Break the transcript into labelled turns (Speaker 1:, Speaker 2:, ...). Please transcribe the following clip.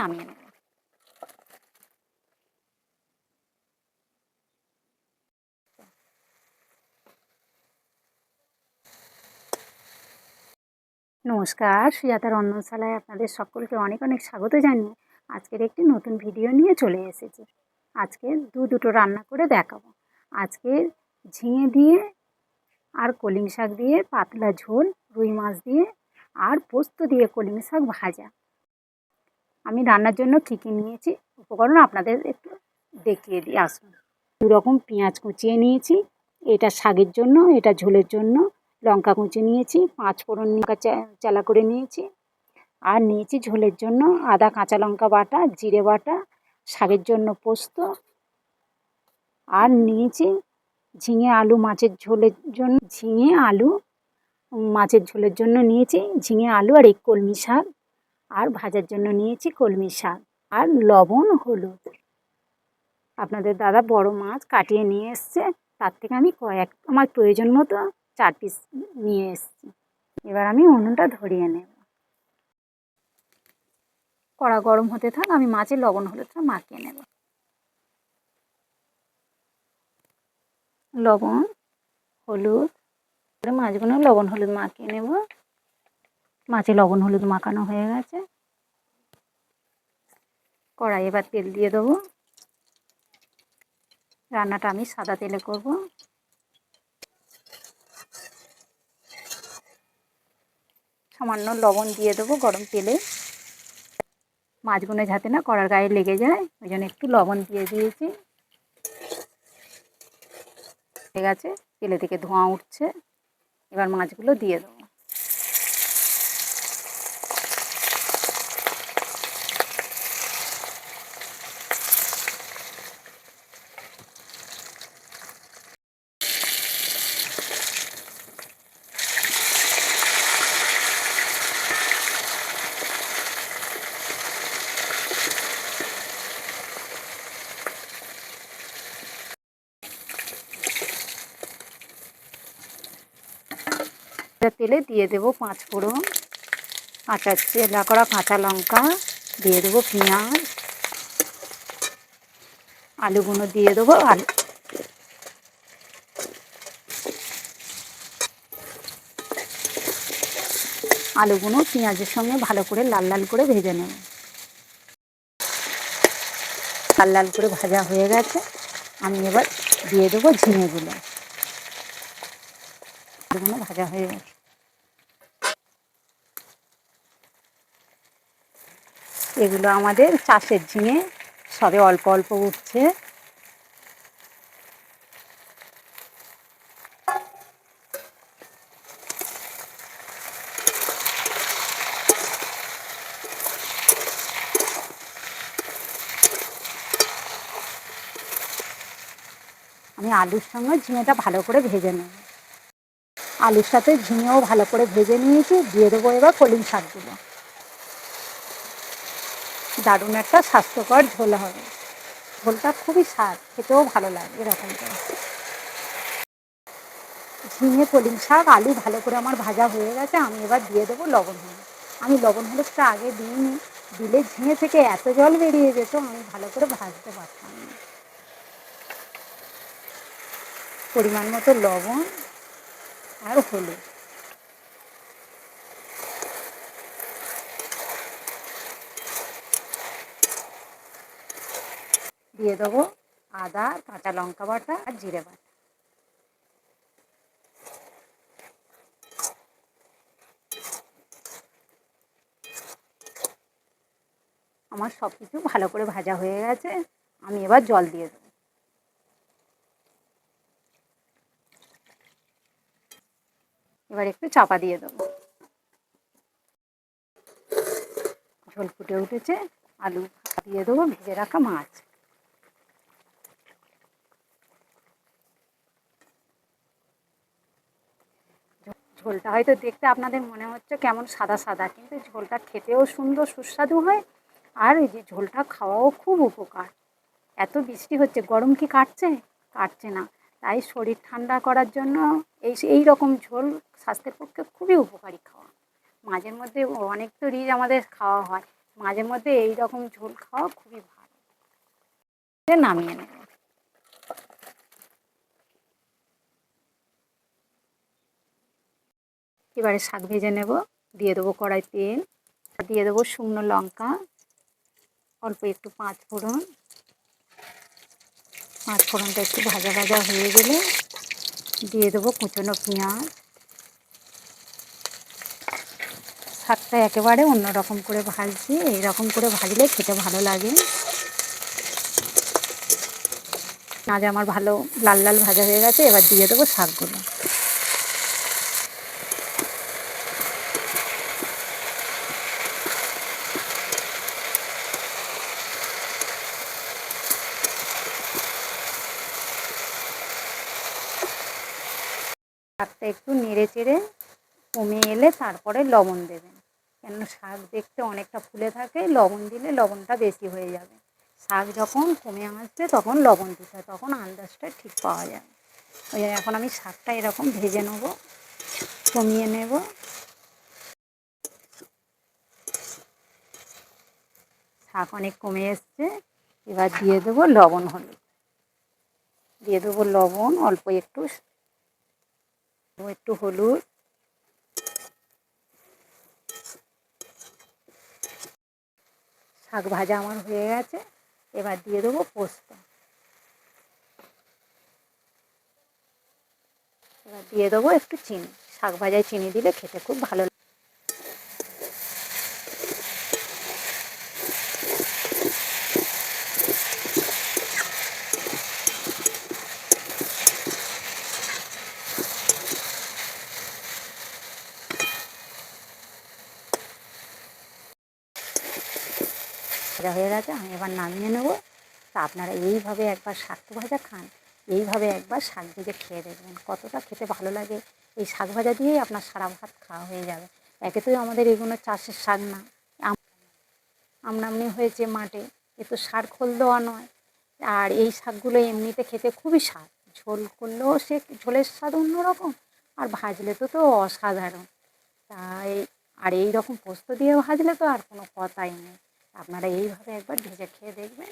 Speaker 1: নামিয়ে নেব। নমস্কার, সুজাতার রন্ধনশালায় আপনাদের সকলকে অনেক অনেক স্বাগত জানিয়ে আজকের একটি নতুন ভিডিও নিয়ে চলে এসেছি। আজকে দুটো রান্না করে দেখাবো। আজকে ঝিঙে দিয়ে আর কলমি শাক দিয়ে পাতলা ঝোল, রুই মাছ দিয়ে আর পোস্ত দিয়ে কলমি শাক ভাজা। আমি রান্নার জন্য কী কী নিয়েছি উপকরণ আপনাদের একটু দেখিয়ে দিই। আসুন। দুরকম পেঁয়াজ কুচিয়ে নিয়েছি, এটা শাকের জন্য, এটা ঝোলের জন্য। লঙ্কা কুচি নিয়েছি, 5 ফোড়ন চালা করে নিয়েছি, আর নিয়েছি ঝোলের জন্য আদা কাঁচা লঙ্কা বাটা, জিরে বাটা, শাকের জন্য পোস্ত, আর নিয়েছি ঝিঙে আলু মাছের ঝোলের জন্য নিয়েছি ঝিঙে আলু আর এই কলমি শাক, আর ভাজার জন্য নিয়েছি কলমি শাক, আর লবণ হলুদ। আপনাদের দাদা বড় মাছ কাটিয়ে নিয়ে এসছে, তার থেকে আমি আমার প্রয়োজন মতো 4 পিস নিয়ে এসছি। এবার আমি উনুনটা ধরিয়ে নেব। কড়া গরম হতে থাক, আমি মাছের লবণ হলুদটা মাখিয়ে নেব। লবণ হলুদ মাছগুলো লবণ হলুদ মাখিয়ে নেব। মাছে লবণ হলুদ মাখানো হয়ে গেছে। কড়াই এবার তেল দিয়ে দেবো। রান্নাটা আমি সাদা তেলে করব। সামান্য লবণ দিয়ে দেবো গরম তেলে। মাছগুলো যাতে না কড়ার গায়ে লেগে যায়, ওই জন্য একটু লবণ দিয়ে দিয়েছি। ঠিক আছে, তেলে থেকে ধোঁয়া উঠছে। এবার মাছগুলো দিয়ে দেবো। তেলে দিয়ে দেবো 5 ফোড়ন, চেলা করা কাঁচা লঙ্কা, দিয়ে দেবো পেঁয়াজ, আলুগুলো দিয়ে দেবো। আলুগুলো পেঁয়াজের সঙ্গে ভালো করে লাল লাল করে ভেজে নেব। লাল লাল করে ভাজা হয়ে গেছে, আমি এবার দিয়ে দেবো ঝিঙেগুলো। আলুগুলো ভাজা হয়ে গেছে। এগুলো আমাদের চাষের ঝিঙে, সবে অল্প অল্প উঠছে। আমি আলুর সঙ্গে ঝিঙেটা ভালো করে ভেজে নেব। আলুর সাথে ঝিঙেও ভালো করে ভেজে নিয়েছি। দিয়ে দেবো এবার কলমি শাকগুলো। দারুণ একটা স্বাস্থ্যকর ঝোল হবে। ঝোলটা খুবই স্বাদ, খেতেও ভালো লাগে এরকম করে। ঝিঙে কলমি শাক আলু ভালো করে আমার ভাজা হয়ে গেছে। আমি এবার দিয়ে দেবো লবণ হলুদ। আমি লবণ হলুদটা আগে দিইনি, দিলে ঝিঙে থেকে এত জল বেরিয়ে যেত, আমি ভালো করে ভাজতে পারতাম না। পরিমাণ মতো লবণ আর হলুদ। দিয়ে দেবো আদা কাঁচা লঙ্কা বাটা আর জিরে বাটা। আমার সব কিছু ভালো করে ভাজা হয়ে গেছে, আমি এবার জল দিয়ে দেবো। এবার একটু চাপা দিয়ে দেবো। ঝোল ফুটে উঠেছে, আলু দিয়ে দেবো, ভেজে রাখা মাছ। ঝোলটা হয়তো দেখতে আপনাদের মনে হচ্ছে কেমন সাদা সাদা, কিন্তু ঝোলটা খেতেও সুন্দর সুস্বাদু হয়। আর এই যে ঝোলটা খাওয়াও খুব উপকার। এত বৃষ্টি হচ্ছে, গরম কি কাটছে? কাটছে না। তাই শরীর ঠান্ডা করার জন্য এই রকম ঝোল স্বাস্থ্যের পক্ষে খুবই উপকারী খাওয়া। মাঝে মধ্যে অনেক তো রিচ আমাদের খাওয়া হয়, মাঝে মধ্যে এই রকম ঝোল খাওয়া খুবই ভালো। নামিয়ে নেব। এবারে শাক ভেজে নেব। দিয়ে দেবো কড়াই তেল, দিয়ে দেবো শুকনো লঙ্কা, অল্প একটু পাঁচ ফোড়ন। পাঁচ ফোড়নটা একটু ভাজা ভাজা হয়ে গেলে দিয়ে দেবো কুচনো পেঁয়াজ। শাকটা একেবারে অন্যরকম করে ভাজছি, এইরকম করে ভাজলে খেতে ভালো লাগে। আজ আমার ভালো লাল লাল ভাজা হয়ে গেছে, এবার দিয়ে দেবো শাকগুলো। শাকটা একটু নেড়ে চেড়ে কমে এলে তারপরে লবণ দেবেন, কেন শাক দেখতে অনেকটা ফুলে থাকে, লবণ দিলে লবণটা বেশি হয়ে যাবে। শাক যখন কমে আসবে তখন লবণ দিতে হয়, তখন আন্দাজটা ঠিক পাওয়া যাবে। ওই জন্য এখন আমি শাকটা এরকম ভেজে নেব, কমিয়ে নেব। শাক অনেক কমে এসছে, এবার দিয়ে দেবো লবণ হলুদ, দিয়ে দেবো লবণ অল্প একটু, একটু হলুদ, শাক ভাজা আমার হয়ে গেছে। এবার দিয়ে দেবো পোস্ত, এবার দিয়ে দেবো একটু চিনি। শাক ভাজায় চিনি দিলে খেতে খুব ভালো লাগে। ভাজা হয়ে গেছে, আমি এবার নামিয়ে নেব। তা আপনারা এইভাবে একবার শাক ভাজা খান, এইভাবে একবার শাক ভেজে খেয়ে দেখবেন কতটা খেতে ভালো লাগে। এই শাক ভাজা দিয়েই আপনার সারা ভাত খাওয়া হয়ে যাবে। একে তো আমাদের এগুলো চাষের শাক না, আমনামনি হয়েছে মাঠে, এ তো সার খোল দেওয়া নয়। আর এই শাকগুলো এমনিতে খেতে খুবই স্বাদ, ঝোল করলেও সে ঝোলের স্বাদ অন্যরকম, আর ভাজলে তো অসাধারণ। তাই আর এই রকম পোস্ত দিয়ে ভাজলে তো আর কোনো কথাই নেই। আপনারা এইভাবে একবার ভেজে খেয়ে দেখবেন।